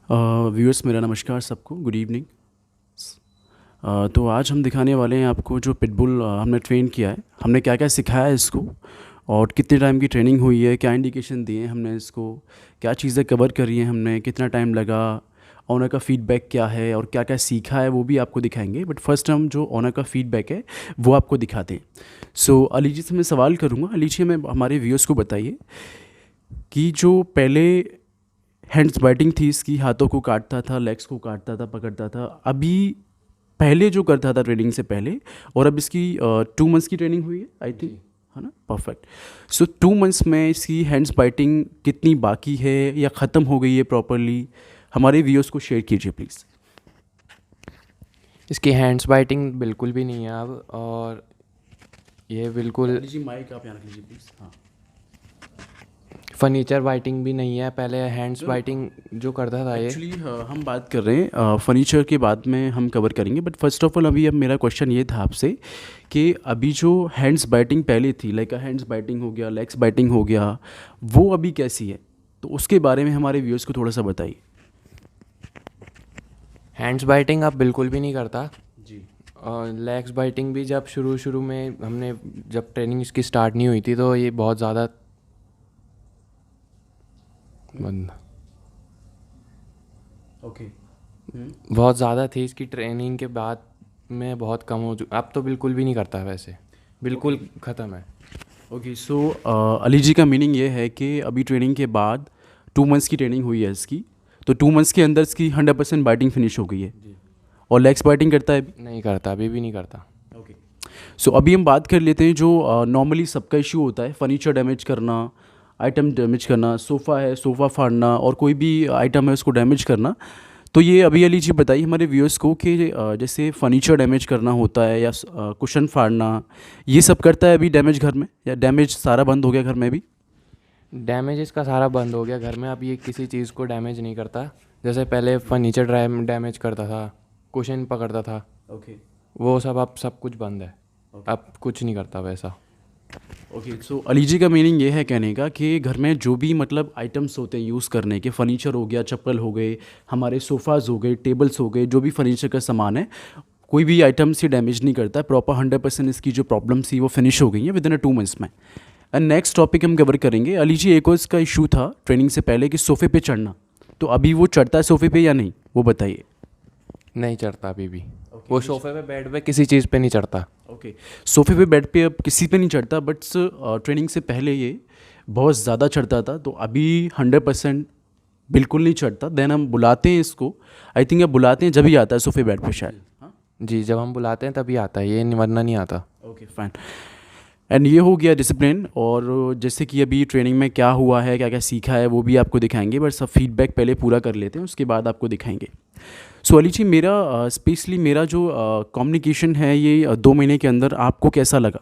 Viewers मेरा नमस्कार सबको, गुड इवनिंग। तो आज हम दिखाने वाले हैं आपको जो पिटबुल हमने ट्रेन किया है, हमने क्या क्या सिखाया है इसको और कितने टाइम की ट्रेनिंग हुई है, क्या इंडिकेशन दिए हैं हमने इसको, क्या चीज़ें कवर करी हैं हमने, कितना टाइम लगा, ओनर का फीडबैक क्या है और क्या क्या सीखा है वो भी आपको दिखाएंगे। बट फर्स्ट हम जो ओनर का फीडबैक है वो आपको दिखाते हैं। सो अली जी से मैं सवाल करूँगा, अली जी हमें हमारे व्यूअर्स को बताइए कि जो पहले हैंड्स बाइटिंग थी इसकी, हाथों को काटता था, लेग्स को काटता था, पकड़ता था, अभी पहले जो करता था ट्रेनिंग से पहले, और अब इसकी 2 मंथ्स की ट्रेनिंग हुई है आई थिंक, है ना? परफेक्ट। सो 2 मंथ्स में इसकी हैंड्स बाइटिंग कितनी बाकी है या ख़त्म हो गई है प्रॉपरली, हमारे व्यूअर्स को शेयर कीजिए प्लीज़। इसकी हैंड्स बाइटिंग बिल्कुल भी नहीं है अब, और ये बिल्कुल जी माइक आप यहाँ रख लीजिए प्लीज़। हाँ, फर्नीचर बाइटिंग भी नहीं है। पहले हैंड्स बाइटिंग जो करता था ये एक्चुअली हम बात कर रहे हैं फर्नीचर के बाद में हम कवर करेंगे, बट फर्स्ट ऑफ ऑल अभी अब मेरा क्वेश्चन ये था आपसे कि अभी जो हैंड्स बाइटिंग पहले थी, लाइक हैंड्स बाइटिंग हो गया, लेग्स बाइटिंग हो गया, वो अभी कैसी है, तो उसके बारे में हमारे व्यूअर्स को थोड़ा सा बताइए। हैंड्स बाइटिंग अब बिल्कुल भी नहीं करता। जी। और लेग्स बाइटिंग भी जब शुरू शुरू में हमने जब ट्रेनिंग इसकी स्टार्ट नहीं हुई थी तो ये बहुत ज़्यादा बंद ओके। बहुत ज़्यादा थी। इसकी ट्रेनिंग के बाद में बहुत कम हो चुका, अब तो बिल्कुल भी नहीं करता, वैसे बिल्कुल ख़त्म है। ओके, सो अली जी का मीनिंग ये है कि अभी ट्रेनिंग के बाद 2 मंथ्स की ट्रेनिंग हुई है इसकी, तो 2 मंथ्स के अंदर इसकी 100% बाइटिंग फिनिश हो गई है। जी। और लेग्स बाइटिंग करता है अभी? नहीं करता, अभी भी नहीं करता। ओके। सो अभी हम बात कर लेते हैं जो नॉर्मली सबका इशू होता है, फर्नीचर डैमेज करना, आइटम डैमेज करना, सोफ़ा है सोफ़ा फाड़ना और कोई भी आइटम है उसको डैमेज करना। तो ये अभी अली जी बताइए हमारे व्यूअर्स को कि जैसे फर्नीचर डैमेज करना होता है या कुशन फाड़ना, ये सब करता है अभी डैमेज घर में, या डैमेज सारा बंद हो गया घर में भी? डैमेज इसका सारा बंद हो गया घर में। अब ये किसी चीज़ को डैमेज नहीं करता। जैसे पहले फर्नीचर डैमेज करता था, कुशन पकड़ता था, ओके। वो सब अब सब कुछ बंद है। Okay. अब कुछ नहीं करता वैसा। ओके, सो अली जी का मीनिंग ये है कहने का कि घर में जो भी मतलब आइटम्स होते हैं यूज़ करने के, फर्नीचर हो गया, चप्पल हो गए, हमारे सोफ़ाज़ हो गए, टेबल्स हो गए, जो भी फर्नीचर का सामान है, कोई भी आइटम से डैमेज नहीं करता है। प्रॉपर 100% इसकी जो प्रॉब्लम थी वो फिनिश हो गई है विद इन 2 मंथ्स में। एंड नेक्स्ट टॉपिक हम कवर करेंगे अली जी, एक और इसका इशू था ट्रेनिंग से पहले कि सोफ़े पे चढ़ना, तो अभी वो चढ़ता है सोफ़े पे या नहीं, वो बताइए। नहीं चढ़ता अभी भी। Okay, वो सोफे पे, बेड पे, किसी चीज़ पे नहीं चढ़ता। ओके। सोफ़े पे, बेड पे अब किसी पे नहीं चढ़ता, बट ट्रेनिंग से पहले ये बहुत ज़्यादा चढ़ता था, तो अभी 100% बिल्कुल नहीं चढ़ता। देन हम बुलाते हैं इसको, आई थिंक अब बुलाते हैं जब ही आता है सोफ़े बेड पे शायद। हाँ, जी, जब हम बुलाते हैं तभी आता है, ये वरना नहीं आता। Okay fine. एंड ये हो गया डिसिप्लिन, और जैसे कि अभी ट्रेनिंग में क्या हुआ है, क्या क्या सीखा है, वो भी आपको दिखाएंगे, बट सब फीडबैक पहले पूरा कर लेते हैं, उसके बाद आपको दिखाएंगे। सो अली जी, मेरा स्पेशली मेरा जो कम्युनिकेशन है ये 2 महीने के अंदर आपको कैसा लगा?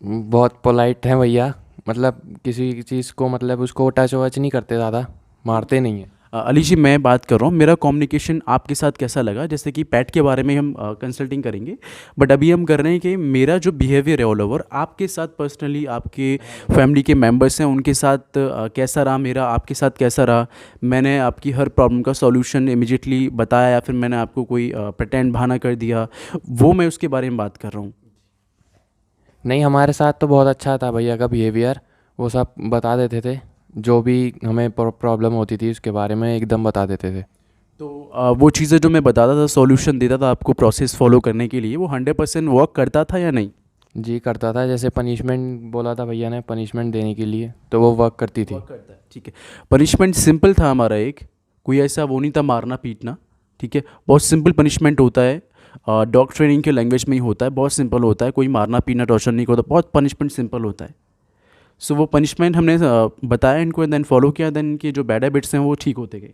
बहुत पोलाइट है भैया। मतलब किसी चीज़ को, मतलब उसको टच वच नहीं करते, ज़्यादा मारते नहीं है। अली जी मैं बात कर रहा हूँ, मेरा कम्युनिकेशन आपके साथ कैसा लगा? जैसे कि पेट के बारे में हम कंसल्टिंग करेंगे, बट अभी हम कर रहे हैं कि मेरा जो बिहेवियर है ऑल ओवर आपके साथ पर्सनली, आपके फैमिली के मेंबर्स हैं उनके साथ कैसा रहा, मेरा आपके साथ कैसा रहा, मैंने आपकी हर प्रॉब्लम का सॉल्यूशन इमीडिएटली बताया या फिर मैंने आपको कोई प्रटेंड बहाना कर दिया, वो मैं उसके बारे में बात कर रहा हूँ। नहीं, हमारे साथ तो बहुत अच्छा था भैया का बिहेवियर। वो सब बता देते थे, जो भी हमें प्रॉब्लम होती थी उसके बारे में एकदम बता देते थे। तो वो चीज़ें जो मैं बताता था, सॉल्यूशन देता था आपको प्रोसेस फॉलो करने के लिए, वो 100% वर्क करता था या नहीं? जी करता था। जैसे पनिशमेंट बोला था भैया ने, पनिशमेंट देने के लिए, तो वो वर्क करती थी। वर्क करता है, ठीक है। पनिशमेंट सिंपल था हमारा, एक कोई ऐसा वो नहीं था मारना पीटना, ठीक है, बहुत सिंपल पनिशमेंट होता है। डॉग ट्रेनिंग के लैंग्वेज में ही होता है, बहुत सिंपल होता है, कोई मारना पीटना टॉर्चर नहीं होता, बहुत पनिशमेंट सिंपल होता है। सो वो पनिशमेंट हमने बताया इनको, देन फॉलो किया, देन इनके जो बैड हैबिट्स हैं वो ठीक होते गए।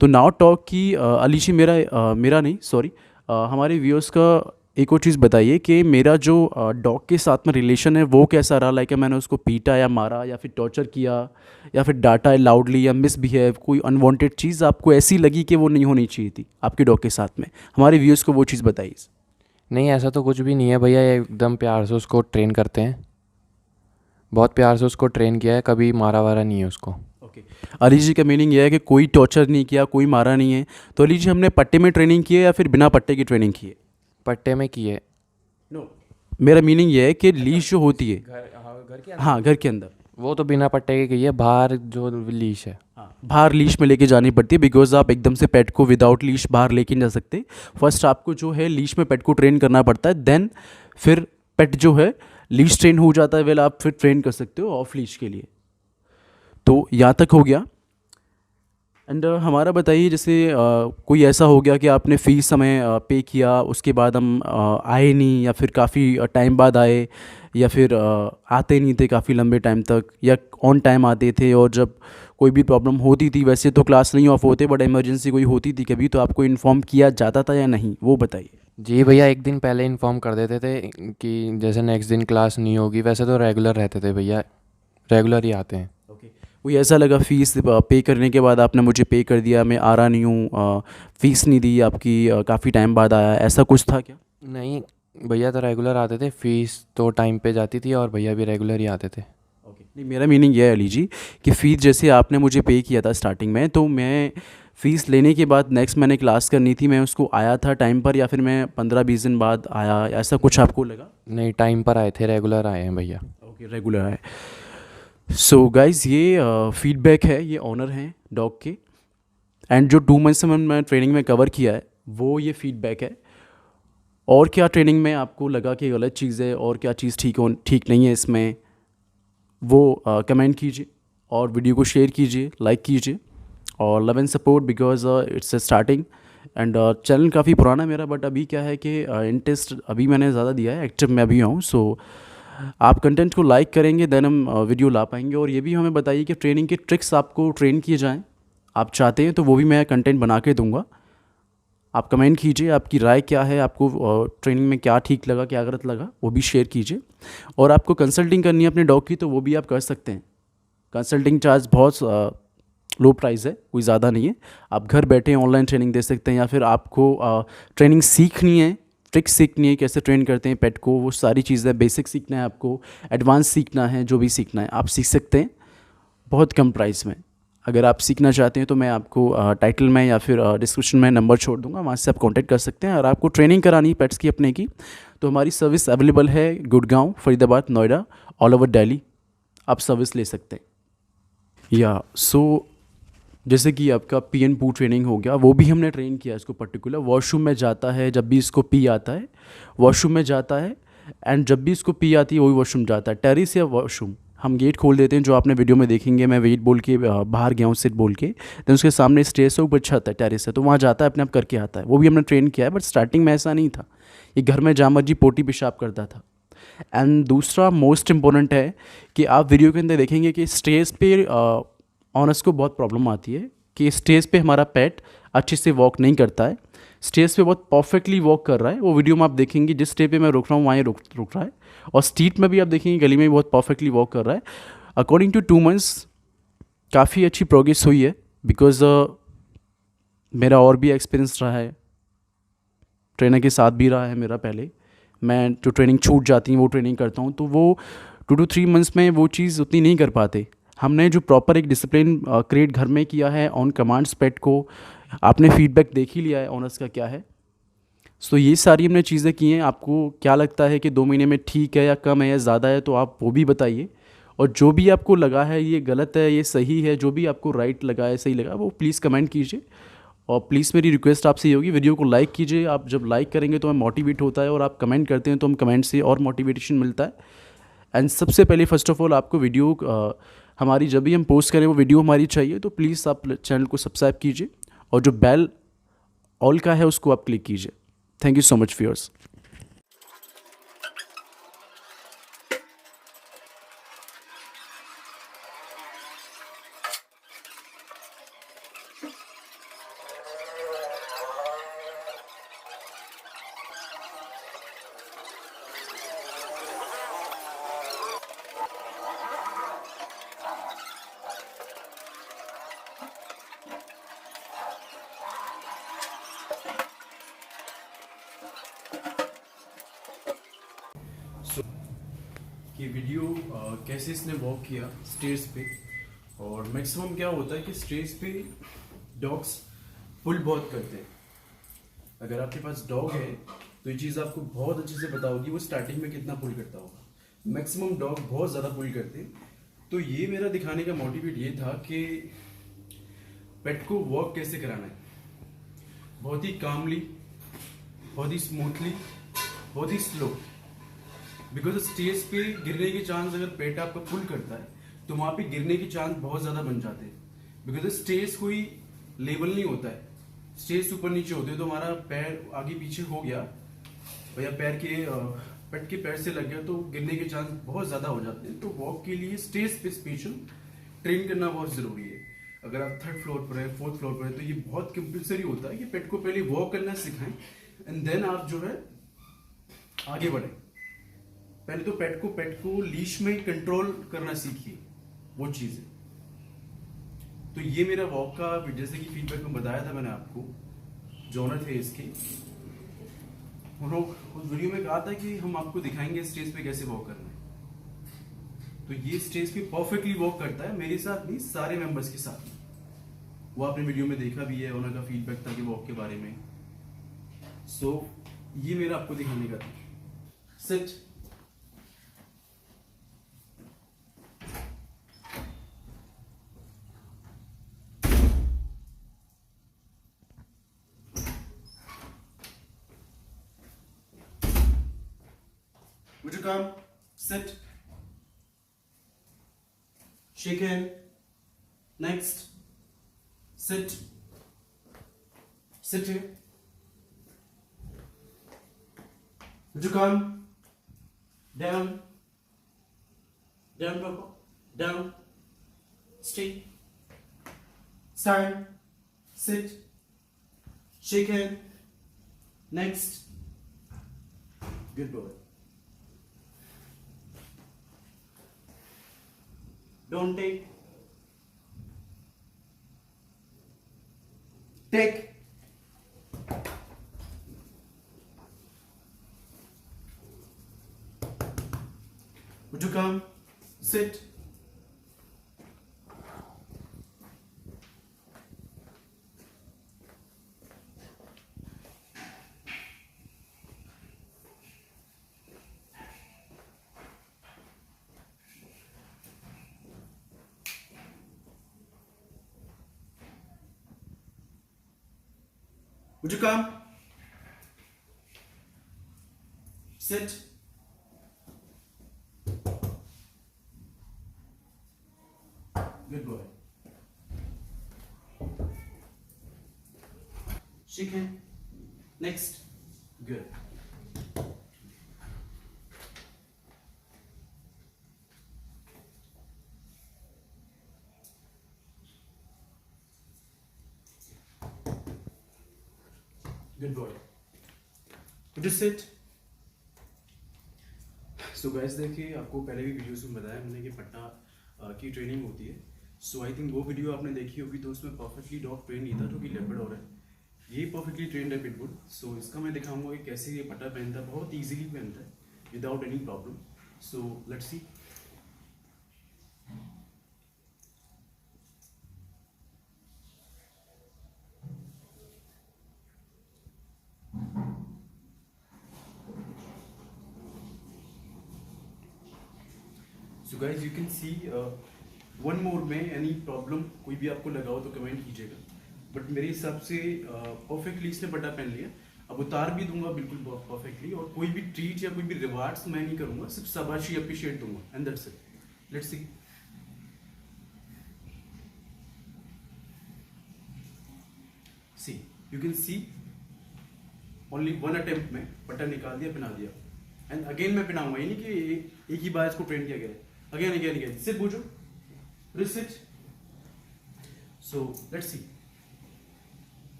तो नाउ टॉक की अली जी, मेरा नहीं, सॉरी, हमारे व्यूअर्स का एक और चीज़ बताइए कि मेरा जो डॉग के साथ में रिलेशन है वो कैसा रहा, लाइक मैंने उसको पीटा या मारा या फिर टॉर्चर किया या फिर डांटा लाउडली या मिसबिहेव, कोई अनवांटेड चीज़ आपको ऐसी लगी कि वो नहीं होनी चाहिए थी आपके डॉग के साथ में, हमारे व्यूअर्स को वो चीज़ बताइए। नहीं, ऐसा तो कुछ भी नहीं है भैया। ये एकदम प्यार से उसको ट्रेन करते हैं। बहुत प्यार से उसको ट्रेन किया है, कभी मारा वारा नहीं है उसको। ओके। अली जी का मीनिंग ये है कि कोई टॉर्चर नहीं किया, कोई मारा नहीं है। तो अली जी हमने पट्टे में ट्रेनिंग की है या फिर बिना पट्टे की ट्रेनिंग की है? पट्टे में किए। नो, मेरा मीनिंग ये है कि लीश जो होती है, घर के हाँ घर के अंदर, वो तो बिना पट्टे के की है, बाहर जो लीश है। हाँ बाहर लीश में लेके जानी पड़ती है, बिकॉज आप एकदम से पेट को विदाउट लीश बाहर लेके नहीं जा सकते। फर्स्ट आपको जो है लीश में पेट को ट्रेन करना पड़ता है, देन फिर पेट जो है लीश ट्रेन हो जाता है, वेल आप फिर ट्रेन कर सकते हो ऑफ लीश के लिए। तो यहाँ तक हो गया। एंड हमारा बताइए, जैसे कोई ऐसा हो गया कि आपने फ़ीस समय पे किया, उसके बाद हम आए नहीं, या फिर काफ़ी टाइम बाद आए, या फिर आते नहीं थे काफ़ी लंबे टाइम तक, या ऑन टाइम आते थे, और जब कोई भी प्रॉब्लम होती थी, वैसे तो क्लास नहीं ऑफ होते बट इमरजेंसी कोई होती थी कभी, तो आपको इन्फॉर्म किया जाता था या नहीं, वो बताइए। जी भैया, एक दिन पहले इन्फॉर्म कर देते थे कि जैसे नेक्स्ट दिन क्लास नहीं होगी। वैसे तो रेगुलर रहते थे भैया, रेगुलर ही आते हैं। ओके। कोई ऐसा लगा फ़ीस पे करने के बाद आपने मुझे पे कर दिया, मैं आ रहा नहीं हूँ, फ़ीस नहीं दी आपकी, काफ़ी टाइम बाद आया, ऐसा कुछ था क्या? नहीं भैया, तो रेगुलर आते थे, फीस तो टाइम पे जाती थी और भैया भी रेगुलर ही आते थे। ओके, नहीं मेरा मीनिंग ये है अली जी कि फ़ीस जैसे आपने मुझे पे किया था स्टार्टिंग में, तो मैं फ़ीस लेने के बाद नेक्स्ट मैंने क्लास करनी थी, मैं उसको आया था टाइम पर, या फिर मैं 15-20 दिन बाद आया, ऐसा कुछ आपको लगा? नहीं, टाइम पर आए थे, रेगुलर आए हैं भैया। ओके, रेगुलर है। सो गाइज़, ये फीडबैक है, ये ऑनर हैं डॉग के, एंड जो 2 मंथ्स से मैं ट्रेनिंग में कवर किया है वो ये फीडबैक है। और क्या ट्रेनिंग में आपको लगा कि गलत चीज़ है, और क्या चीज़ ठीक नहीं है इसमें, वो कमेंट कीजिए, और वीडियो को शेयर कीजिए, लाइक कीजिए, और love and support, because it's a starting. And channel काफ़ी पुराना है मेरा, बट अभी क्या है कि इंटरेस्ट अभी मैंने ज़्यादा दिया है, एक्टिव मैं अभी हूँ। सो आप कंटेंट को लाइक करेंगे देन हम वीडियो ला पाएंगे। और ये भी हमें बताइए कि ट्रेनिंग के ट्रिक्स आपको ट्रेन किए जाएँ, आप चाहते हैं तो वो भी मैं कंटेंट बना के दूंगा। आप कमेंट कीजिए, आपकी राय क्या है, आपको ट्रेनिंग में क्या ठीक लगा, क्या गलत लगा, वो भी शेयर कीजिए। और आपको कंसल्टिंग करनी है अपने डॉग की, तो वो भी आप कर सकते हैं। कंसल्टिंग चार्ज बहुत लो प्राइस है, कोई ज़्यादा नहीं है। आप घर बैठे ऑनलाइन ट्रेनिंग दे सकते हैं, या फिर आपको ट्रेनिंग सीखनी है, ट्रिक्स सीखनी है, कैसे ट्रेन करते हैं पेट को, वो सारी चीज़ें, बेसिक सीखना है आपको, एडवांस सीखना है, जो भी सीखना है आप सीख सकते हैं बहुत कम प्राइस में। अगर आप सीखना चाहते हैं तो मैं आपको टाइटल में या फिर डिस्क्रिप्शन में नंबर छोड़ दूंगा, वहाँ से आप कांटेक्ट कर सकते हैं। और आपको ट्रेनिंग करानी है पेट्स की अपने की, तो हमारी सर्विस अवेलेबल है गुड़गांव, फरीदाबाद, नोएडा, ऑल ओवर दिल्ली, आप सर्विस ले सकते हैं। या सो जैसे कि आपका पी एन पू ट्रेनिंग हो गया, वो भी हमने ट्रेन किया इसको पर्टिकुलर। वॉशरूम में जाता है जब भी इसको पी आता है, वॉशरूम में जाता है, एंड जब भी इसको पी आती है वही वॉशरूम जाता है, टेरिस या वॉशरूम। हम गेट खोल देते हैं, जो आपने वीडियो में देखेंगे, मैं वेट बोल के बाहर गया हूँ, सिट बोल के, देन उसके सामने स्टेज है, ऊपर छत है, टेरिस है, तो वहाँ जाता है, अपने आप करके आता है। वो भी हमने ट्रेन किया है, बट स्टार्टिंग में ऐसा नहीं था, ये घर में जहाँ मर्जी पोटी पेशाब करता था। एंड दूसरा मोस्ट इम्पोर्टेंट है कि आप वीडियो के अंदर देखेंगे कि स्टेज पे ऑनर्स को बहुत प्रॉब्लम आती है कि स्टेज पे हमारा पेट अच्छे से वॉक नहीं करता है, स्टेज पे बहुत परफेक्टली वॉक कर रहा है। वो वीडियो में आप देखेंगे, जिस स्टेज पे मैं रुक रहा हूँ वहाँ रुक रहा है, और स्ट्रीट में भी आप देखेंगे गली में भी बहुत परफेक्टली वॉक कर रहा है। अकॉर्डिंग टू 2 मंथ्स काफ़ी अच्छी प्रोग्रेस हुई है, बिकॉज मेरा और भी एक्सपीरियंस रहा है, ट्रेनर के साथ भी रहा है मेरा पहले। मैं जो ट्रेनिंग छूट जाती है वो ट्रेनिंग करता हूँ, तो वो 2 to 3 मंथ्स में वो चीज़ उतनी नहीं कर पाते। हमने जो प्रॉपर एक डिसिप्लिन क्रिएट घर में किया है ऑन कमांड्स पेट को, आपने फीडबैक देख ही लिया है ऑनर्स का क्या है। सो ये सारी हमने चीज़ें की हैं। आपको क्या लगता है कि 2 महीने में ठीक है या कम है या ज़्यादा है, तो आप वो भी बताइए। और जो भी आपको लगा है ये गलत है, ये सही है, जो भी आपको राइट लगा है, सही लगा, वो प्लीज़ कमेंट कीजिए। और प्लीज़ मेरी रिक्वेस्ट आपसे ये होगी, वीडियो को लाइक कीजिए। आप जब लाइक करेंगे तो हमें मोटिवेट होता है, और आप कमेंट करते हैं तो हम कमेंट से और मोटिवेशन मिलता है। एंड सबसे पहले फर्स्ट ऑफ ऑल आपको वीडियो हमारी जब भी हम पोस्ट करें वो वीडियो हमारी चाहिए, तो प्लीज़ आप चैनल को सब्सक्राइब कीजिए, और जो बेल ऑल का है उसको आप क्लिक कीजिए। Thank you so much viewers. कि वीडियो कैसे इसने वॉक किया स्टेज पे, और मैक्सिमम क्या होता है कि स्टेज पे डॉग्स पुल बहुत करते हैं। अगर आपके पास डॉग है तो ये चीज़ आपको बहुत अच्छे से पता होगी वो स्टार्टिंग में कितना पुल करता होगा। मैक्सिमम डॉग बहुत ज़्यादा पुल करते हैं। तो ये मेरा दिखाने का मोटिवेट ये था कि पेट को वॉक कैसे कराना है, बहुत ही कामली, बहुत ही स्मूथली, बहुत ही स्लो। बिकॉज स्टेज पे गिरने के चांस, अगर पेट आपका पुल करता है तो वहां पे गिरने के चांस बहुत ज्यादा बन जाते हैं। बिकॉज स्टेज कोई लेवल नहीं होता है, स्टेज ऊपर नीचे होते हैं। तो हमारा पैर आगे पीछे हो गया या पैर के पेट के पैर से लग गया तो गिरने के चांस बहुत ज्यादा हो जाते हैं। तो वॉक के लिए स्टेज पे स्पेशल ट्रेन करना बहुत जरूरी है। अगर आप थर्ड फ्लोर पर है, फोर्थ फ्लोर पर है, तो ये बहुत कंपल्सरी होता है कि पेट को पहले वॉक करना सिखाएं एंड देन आप जो है आगे बढ़े। पहले तो पेट को लीश में कंट्रोल करना सीखिए, वो चीज है। तो ये मेरा वॉक का, जैसे कि फीडबैक में बताया था मैंने आपको, जो ओनर थे इसके, उन्होंने उस वीडियो में कहा था कि हम आपको दिखाएंगे स्टेज पे कैसे वॉक करना है। तो ये स्टेज पे परफेक्टली वॉक करता है, मेरे साथ नहीं सारे मेंबर्स के साथ। वो आपने वीडियो में देखा भी है, ओनर का फीडबैक था कि वॉक के बारे में। सो ये मेरा आपको दिखाने का था। Seat. Would you come? Sit. Shake hand. Next. Sit. Sit here. Would you come? Down. Down, Papa. Down. Stay. Stand. Sit. Shake hand. Next. Good boy. Don't take. Take. Would you come? Sit. Would you come? Sit. Good boy. Shake hand. Next. Good. Good boy. Would you sit? So guys देखिए, आपको पहले भी videos में बताया हमने कि पट्टा की ट्रेनिंग होती है। सो आई थिंक वो वीडियो आपने देखी होगी, तो उसमें परफेक्टली डॉग ट्रेन नहीं था, जो कि लेपर्डोर है। ये परफेक्टली ट्रेंड है पिटबुल। सो इसका मैं दिखाऊंगा कि कैसे ये पट्टा पहनता है, बहुत ईजिली पहनता है without any problem. So let's C. So guys you can C one more में एनी प्रॉब्लम कोई भी आपको लगा हो तो कमेंट कीजिएगा। बट मेरे हिसाब से परफेक्टली इसने पट्टा पहन लिया। अब उतार भी दूंगा बिल्कुल परफेक्टली, और कोई भी ट्रीट या कोई भी रिवार्ड्स मैं नहीं करूंगा, सिर्फ शाबाशी अप्रिशिएट दूंगा and that's it. Let's see. See you can see only one attempt में पट्टा निकाल दिया, पहना दिया। एंड अगेन मैं पहनाऊंगा, ये नहीं कि एक ही बार इसको ट्रेन किया गया है। Again again again sit Bujho, sit. So let's see.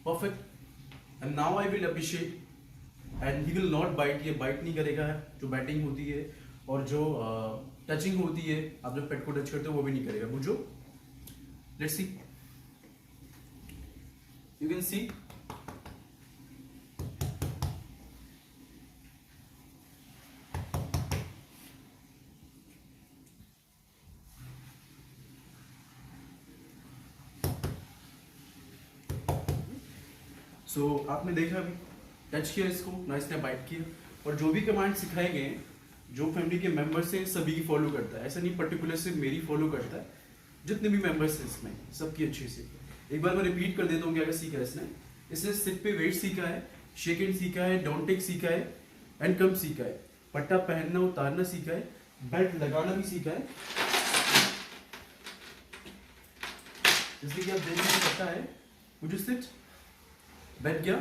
Perfect. And now I will appreciate and he will not bite. ये बाइट नहीं करेगा, जो बैटिंग होती है और जो टचिंग होती है, आप जब पेट को टच करते हो वो भी नहीं करेगा। Bujho, let's see. You can see so आपने देखा अभी, टच किया इसको, ना इसने बाइट किया, और जो भी कमांड सिखाए गए हैं, जो फैमिली के मेंबर्स हैं सभी की फॉलो करता है। ऐसा नहीं पर्टिकुलर सिर्फ मेरी फॉलो करता है, जितने भी मेंबर्स हैं इसमें सबकी अच्छी से। एक बार मैं रिपीट कर देता हूँ क्या क्या सीखा है इसने। इसने सिट पे वेट सीखा है, शेक हैंड सीखा है, डोंट टेक सीखा है, एंड कम सीखा है, पट्टा पहनना उतारना सीखा है, बेल्ट लगाना भी सीखा है। जैसे कि आप देखने को पता है, मुझे सिट, बैठ गया,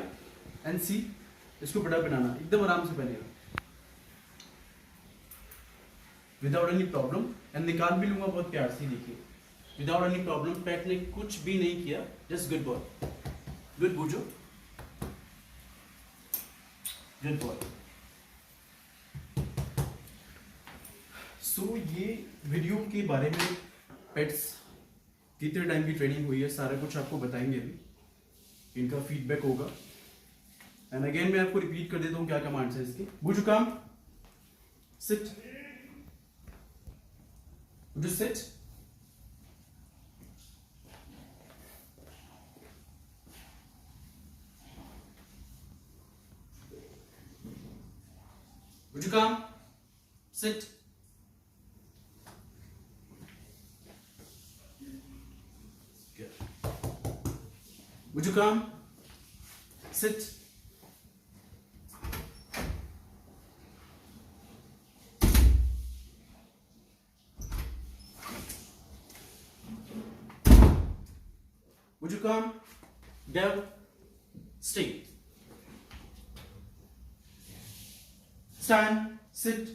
एंड सी, इसको बड़ा बनाना एकदम आराम से बनेगा विदाउट एनी प्रॉब्लम। एंड निकाल भी लूंगा बहुत प्यार से, देखिए विदाउट एनी प्रॉब्लम। पेट ने कुछ भी नहीं किया, just good boy, good Bujho, good boy. So ये वीडियो के बारे में, पेट्स कितने टाइम की ट्रेनिंग हुई है, सारा कुछ आपको बताएंगे अभी, इनका फीडबैक होगा। एंड अगेन मैं आपको रिपीट कर देता हूँ क्या कमांड्स है इसके। बूझो come, sit, Bujho sit, would you come, sit, good, would you come, sit, would you come, down, stay, stand, sit,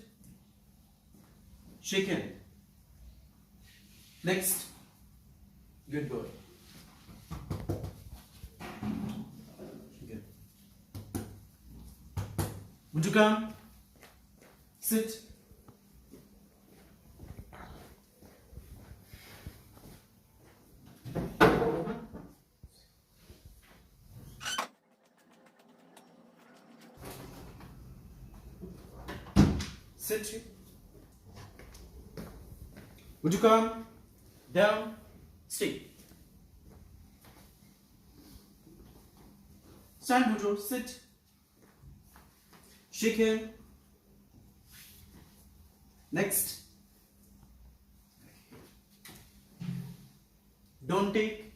shake hand, next, good boy, good, would you come, sit, sit, would you come, down, stay, stand, Bujo, sit, shake hand, next, don't take,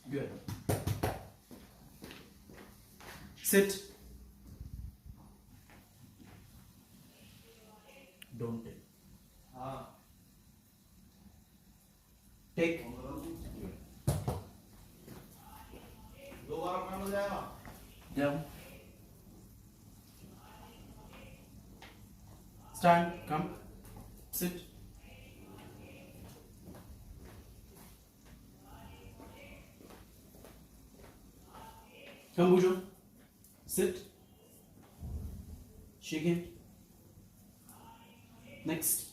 good, sit, don't take, take, down, stand, come, sit, come Bujo, sit, shake hand, next,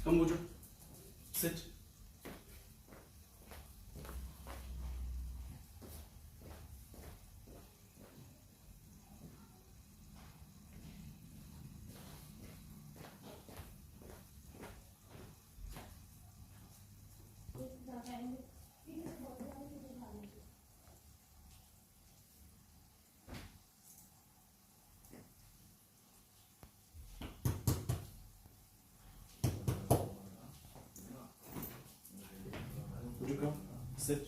come Bujo, sit, Bujo come, sit,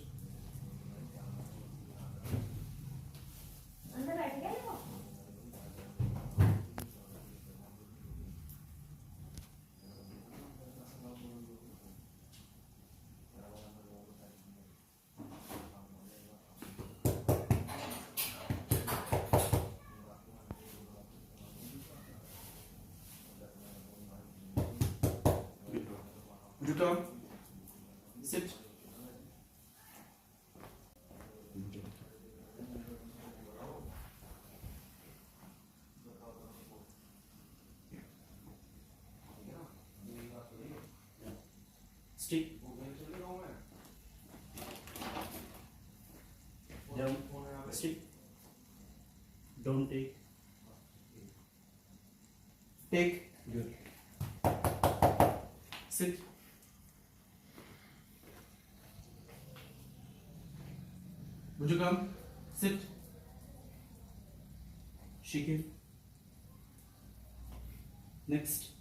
Bujo come, sit, stick, down, stick, don't take, Take. Good. Sit. Would you come? Sit. Shake it. Next.